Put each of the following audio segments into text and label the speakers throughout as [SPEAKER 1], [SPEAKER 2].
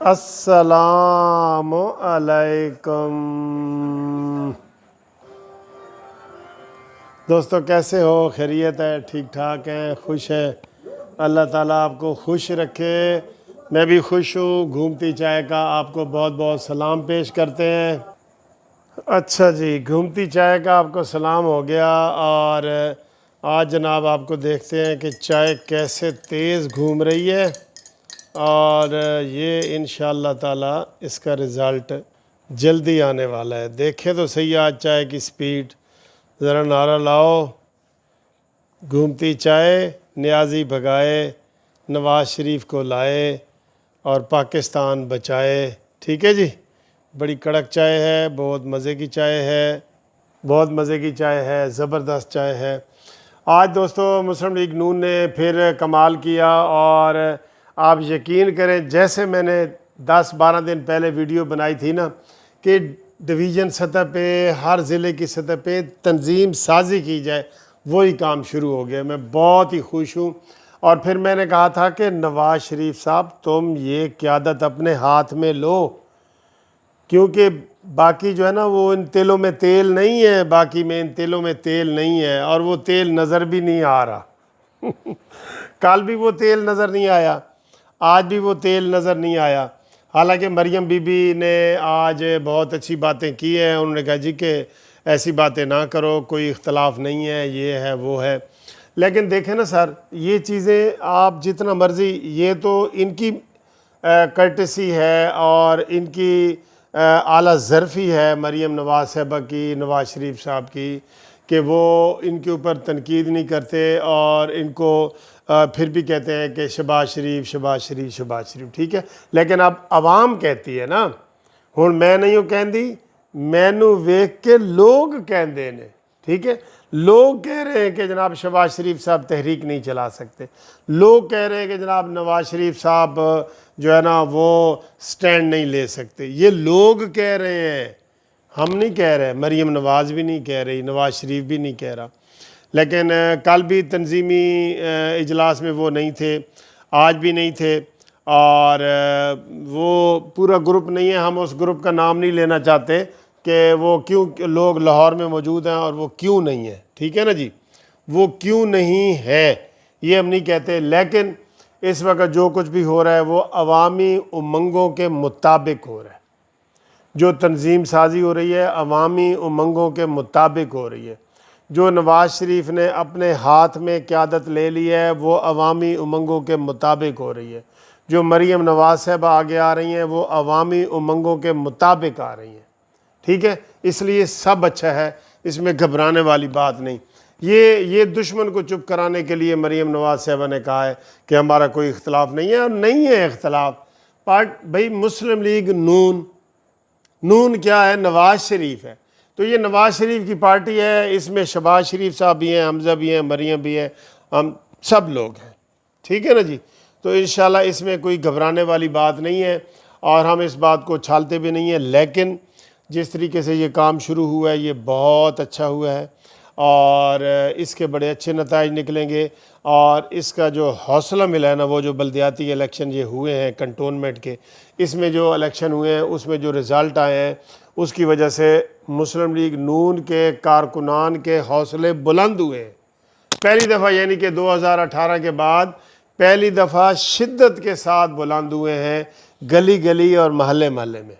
[SPEAKER 1] السلام علیکم دوستو، کیسے ہو؟ خیریت ہے؟ ٹھیک ٹھاک ہیں؟ خوش ہے؟ اللہ تعالیٰ آپ کو خوش رکھے۔ میں بھی خوش ہوں۔ گھومتی چائے کا آپ کو بہت بہت سلام پیش کرتے ہیں۔ اچھا جی، گھومتی چائے کا آپ کو سلام ہو گیا۔ اور آج جناب آپ کو دیکھتے ہیں کہ چائے کیسے تیز گھوم رہی ہے، اور یہ انشاءاللہ تعالیٰ اس کا رزلٹ جلدی آنے والا ہے۔ دیکھیں تو صحیح آج چائے کی سپیڈ، ذرا نعرہ لاؤ، گھومتی چائے نیازی بھگائے، نواز شریف کو لائے اور پاکستان بچائے۔ ٹھیک ہے جی، بڑی کڑک چائے ہے، بہت مزے کی چائے ہے، بہت مزے کی چائے ہے، زبردست چائے ہے۔ آج دوستو مسلم لیگ نون نے پھر کمال کیا، اور آپ یقین کریں جیسے میں نے 10-12 دن پہلے ویڈیو بنائی تھی نا کہ ڈویژن سطح پہ، ہر ضلع کی سطح پہ تنظیم سازی کی جائے، وہی کام شروع ہو گیا۔ میں بہت ہی خوش ہوں۔ اور پھر میں نے کہا تھا کہ نواز شریف صاحب تم یہ قیادت اپنے ہاتھ میں لو، کیونکہ باقی جو ہے نا وہ ان تیلوں میں تیل نہیں ہے، باقی میں ان تیلوں میں تیل نہیں ہے، اور وہ تیل نظر بھی نہیں آ رہا۔ کل بھی وہ تیل نظر نہیں آیا، آج بھی وہ تیل نظر نہیں آیا۔ حالانکہ مریم بی بی نے آج بہت اچھی باتیں کی ہیں۔ انہوں نے کہا جی کہ ایسی باتیں نہ کرو، کوئی اختلاف نہیں ہے، یہ ہے وہ ہے۔ لیکن دیکھیں نا سر، یہ چیزیں آپ جتنا مرضی، یہ تو ان کی کرٹسی ہے اور ان کی اعلیٰ ظرفی ہے مریم نواز صاحبہ کی، نواز شریف صاحب کی، کہ وہ ان کے اوپر تنقید نہیں کرتے، اور ان کو پھر بھی کہتے ہیں کہ شہباز شریف شہباز شریف شہباز شریف۔ ٹھیک ہے، لیکن اب عوام کہتی ہے نا، ہن میں نہیں ہوں کہندی، مینو ویکھ کے لوگ کہندے نے۔ ٹھیک ہے، لوگ کہہ رہے ہیں کہ جناب شہباز شریف صاحب تحریک نہیں چلا سکتے، لوگ کہہ رہے ہیں کہ جناب نواز شریف صاحب جو ہے نا وہ سٹینڈ نہیں لے سکتے۔ یہ لوگ کہہ رہے ہیں، ہم نہیں کہہ رہے، مریم نواز بھی نہیں کہہ رہی، نواز شریف بھی نہیں کہہ رہا۔ لیکن کل بھی تنظیمی اجلاس میں وہ نہیں تھے، آج بھی نہیں تھے، اور وہ پورا گروپ نہیں ہے۔ ہم اس گروپ کا نام نہیں لینا چاہتے کہ وہ کیوں لوگ لاہور میں موجود ہیں اور وہ کیوں نہیں ہے۔ ٹھیک ہے نا جی، وہ کیوں نہیں ہے یہ ہم نہیں کہتے، لیکن اس وقت جو کچھ بھی ہو رہا ہے وہ عوامی امنگوں کے مطابق ہو رہا ہے۔ جو تنظیم سازی ہو رہی ہے عوامی امنگوں کے مطابق ہو رہی ہے۔ جو نواز شریف نے اپنے ہاتھ میں قیادت لے لی ہے وہ عوامی امنگوں کے مطابق ہو رہی ہے۔ جو مریم نواز صاحبہ آگے آ رہی ہیں وہ عوامی امنگوں کے مطابق آ رہی ہیں۔ ٹھیک ہے، اس لیے سب اچھا ہے، اس میں گھبرانے والی بات نہیں۔ یہ دشمن کو چپ کرانے کے لیے مریم نواز صاحبہ نے کہا ہے کہ ہمارا کوئی اختلاف نہیں ہے، اور نہیں ہے اختلاف۔ بھائی مسلم لیگ نون کیا ہے؟ نواز شریف ہے، تو یہ نواز شریف کی پارٹی ہے، اس میں شہباز شریف صاحب بھی ہیں، حمزہ بھی ہیں، مریم بھی ہیں، ہم سب لوگ ہیں۔ ٹھیک ہے نا جی، تو انشاءاللہ اس میں کوئی گھبرانے والی بات نہیں ہے، اور ہم اس بات کو چھالتے بھی نہیں ہیں۔ لیکن جس طریقے سے یہ کام شروع ہوا ہے یہ بہت اچھا ہوا ہے، اور اس کے بڑے اچھے نتائج نکلیں گے۔ اور اس کا جو حوصلہ ملا ہے نا، وہ جو بلدیاتی الیکشن یہ ہوئے ہیں کنٹونمنٹ کے، اس میں جو الیکشن ہوئے ہیں اس میں جو رزلٹ آئے ہیں، اس کی وجہ سے مسلم لیگ نون کے کارکنان کے حوصلے بلند ہوئے ہیں۔ پہلی دفعہ، یعنی کہ 2018 کے بعد پہلی دفعہ شدت کے ساتھ بلند ہوئے ہیں، گلی گلی اور محلے محلے میں۔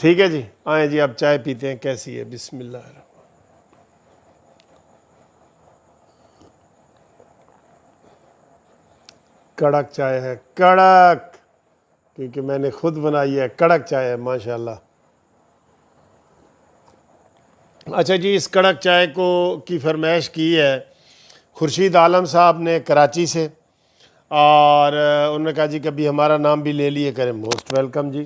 [SPEAKER 1] ٹھیک ہے جی، آئیں جی اب چائے پیتے ہیں، کیسی ہے؟ بسم اللہ الرحمن۔ کڑک چائے ہے، کڑک، کیونکہ میں نے خود بنائی ہے، کڑک چائے ہے ماشاءاللہ۔ اچھا جی، اس کڑک چائے کی فرمائش کی ہے خورشید عالم صاحب نے کراچی سے، اور انہوں نے کہا جی کبھی ہمارا نام بھی لے لیے کریں، موسٹ ویلکم جی۔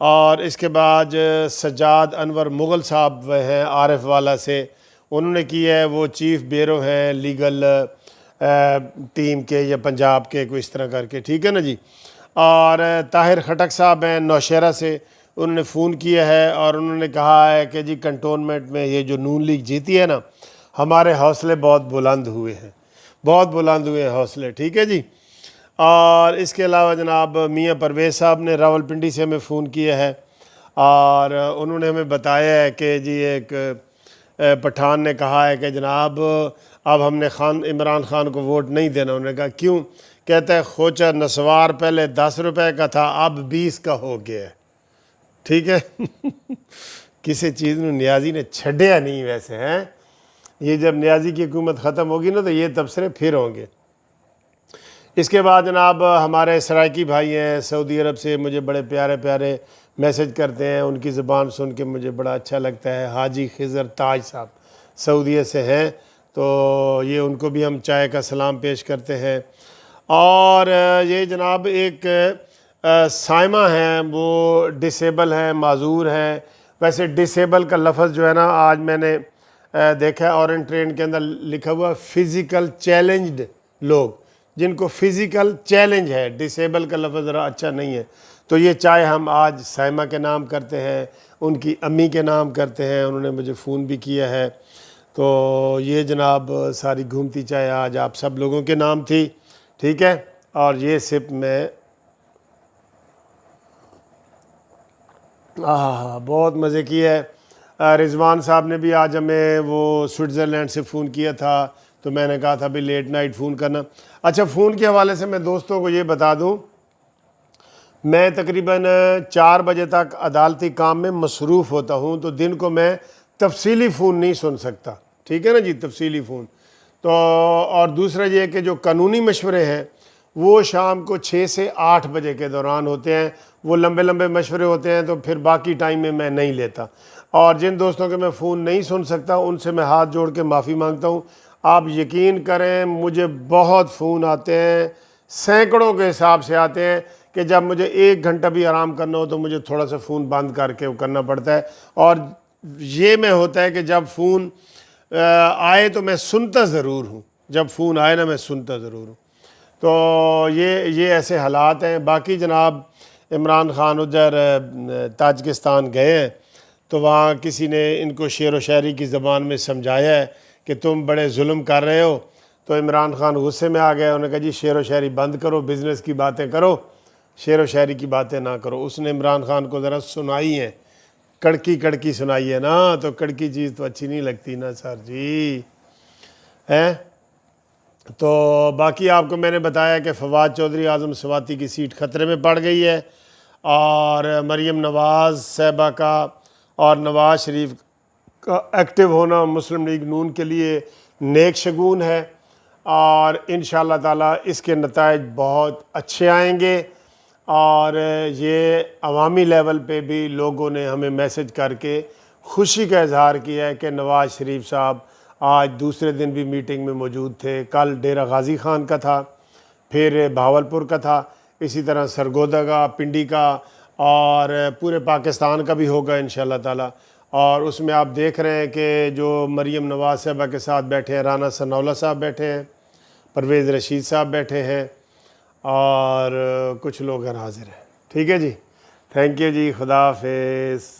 [SPEAKER 1] اور اس کے بعد سجاد انور مغل صاحب ہیں عارف والا سے، انہوں نے کی ہے، وہ چیف بیرو ہیں لیگل ٹیم کے یا پنجاب کے، کوئی اس طرح کر کے۔ ٹھیک ہے نا جی۔ اور طاہر خٹک صاحب ہیں نوشہرہ سے، انہوں نے فون کیا ہے اور انہوں نے کہا ہے کہ جی کنٹونمنٹ میں یہ جو نون لیگ جیتی ہے نا، ہمارے حوصلے بہت بلند ہوئے ہیں، بہت بلند ہوئے ہیں حوصلے۔ ٹھیک ہے جی۔ اور اس کے علاوہ جناب میاں پرویز صاحب نے راولپنڈی سے ہمیں فون کیا ہے اور انہوں نے ہمیں بتایا ہے کہ جی ایک پٹھان نے کہا ہے کہ جناب اب ہم نے عمران خان کو ووٹ نہیں دینا. انہوں نے کہا کیوں؟ کہتا ہے خوچہ نسوار پہلے 10 روپے کا تھا اب 20 کا ہو گیا ہے. ٹھیک ہے کسی چیز میں نیازی نے چھڈیا نہیں ویسے ہیں. یہ جب نیازی کی حکومت ختم ہوگی نا تو یہ تبصرے پھر ہوں گے. اس کے بعد جناب ہمارے سرائکی بھائی ہیں سعودی عرب سے، مجھے بڑے پیارے پیارے میسج کرتے ہیں، ان کی زبان سن کے مجھے بڑا اچھا لگتا ہے. حاجی خضر تاج صاحب سعودیہ سے ہیں، تو یہ ان کو بھی ہم چائے کا سلام پیش کرتے ہیں. اور یہ جناب ایک سائمہ ہیں، وہ ڈسیبل ہیں، معذور ہیں. ویسے ڈسیبل کا لفظ جو ہے نا آج میں نے دیکھا ہے اورنٹ ٹرین کے اندر لکھا ہوا فزیکل چیلنجڈ لوگ، جن کو فزیکل چیلنج ہے. ڈسیبل کا لفظ ذرا اچھا نہیں ہے. تو یہ چائے ہم آج سائمہ کے نام کرتے ہیں، ان کی امی کے نام کرتے ہیں. انہوں نے مجھے فون بھی کیا ہے. تو یہ جناب ساری گھومتی چائے آج آپ سب لوگوں کے نام تھی. ٹھیک ہے. اور یہ سپ میں بہت مزے کی ہے. رضوان صاحب نے بھی آج ہمیں وہ سوئٹزرلینڈ سے فون کیا تھا، تو میں نے کہا تھا بھی لیٹ نائٹ فون کرنا. اچھا فون کے حوالے سے میں دوستوں کو یہ بتا دوں، میں تقریباً 4 بجے تک عدالتی کام میں مصروف ہوتا ہوں، تو دن کو میں تفصیلی فون نہیں سن سکتا. ٹھیک ہے نا جی، تفصیلی فون. تو اور دوسرا یہ کہ جو قانونی مشورے ہیں وہ شام کو 6 سے 8 بجے کے دوران ہوتے ہیں. وہ لمبے لمبے مشورے ہوتے ہیں تو پھر باقی ٹائم میں نہیں لیتا. اور جن دوستوں کے میں فون نہیں سن سکتا ان سے میں ہاتھ جوڑ کے معافی مانگتا ہوں. آپ یقین کریں مجھے بہت فون آتے ہیں، سینکڑوں کے حساب سے آتے ہیں، کہ جب مجھے 1 گھنٹہ بھی آرام کرنا ہو تو مجھے تھوڑا سا فون بند کر کے کرنا پڑتا ہے. اور یہ میں ہوتا ہے کہ جب فون آئے تو میں سنتا ضرور ہوں، جب فون آئے نا میں سنتا ضرور ہوں. تو یہ ایسے حالات ہیں. باقی جناب عمران خان ادھر تاجکستان گئے ہیں، تو وہاں کسی نے ان کو شعر و شاعری کی زبان میں سمجھایا ہے کہ تم بڑے ظلم کر رہے ہو. تو عمران خان غصے میں آ گئے. انہوں نے کہا جی شعر و شاعری بند کرو، بزنس کی باتیں کرو، شعر و شاعری کی باتیں نہ کرو. اس نے عمران خان کو ذرا سنائی ہیں، کڑکی کڑکی سنائی ہے نا، تو کڑکی چیز تو اچھی نہیں لگتی نا سر جی ہے. تو باقی آپ کو میں نے بتایا کہ فواد چودھری اعظم سواتی کی سیٹ خطرے میں پڑ گئی ہے، اور مریم نواز صاحبہ کا اور نواز شریف کا ایکٹیو ہونا مسلم لیگ نون کے لیے نیک شگون ہے. اور انشاءاللہ تعالی اس کے نتائج بہت اچھے آئیں گے. اور یہ عوامی لیول پہ بھی لوگوں نے ہمیں میسج کر کے خوشی کا اظہار کیا ہے کہ نواز شریف صاحب آج دوسرے دن بھی میٹنگ میں موجود تھے. کل ڈیرہ غازی خان کا تھا، پھر بہاولپور کا تھا، اسی طرح سرگودا کا، پنڈی کا، اور پورے پاکستان کا بھی ہوگا انشاءاللہ تعالی. اور اس میں آپ دیکھ رہے ہیں کہ جو مریم نواز صاحبہ کے ساتھ بیٹھے ہیں، رانا ثناءاللہ صاحب بیٹھے ہیں، پرویز رشید صاحب بیٹھے ہیں، اور کچھ لوگ حاضر ہیں. ٹھیک ہے جی، تھینک یو جی، خدا حافظ.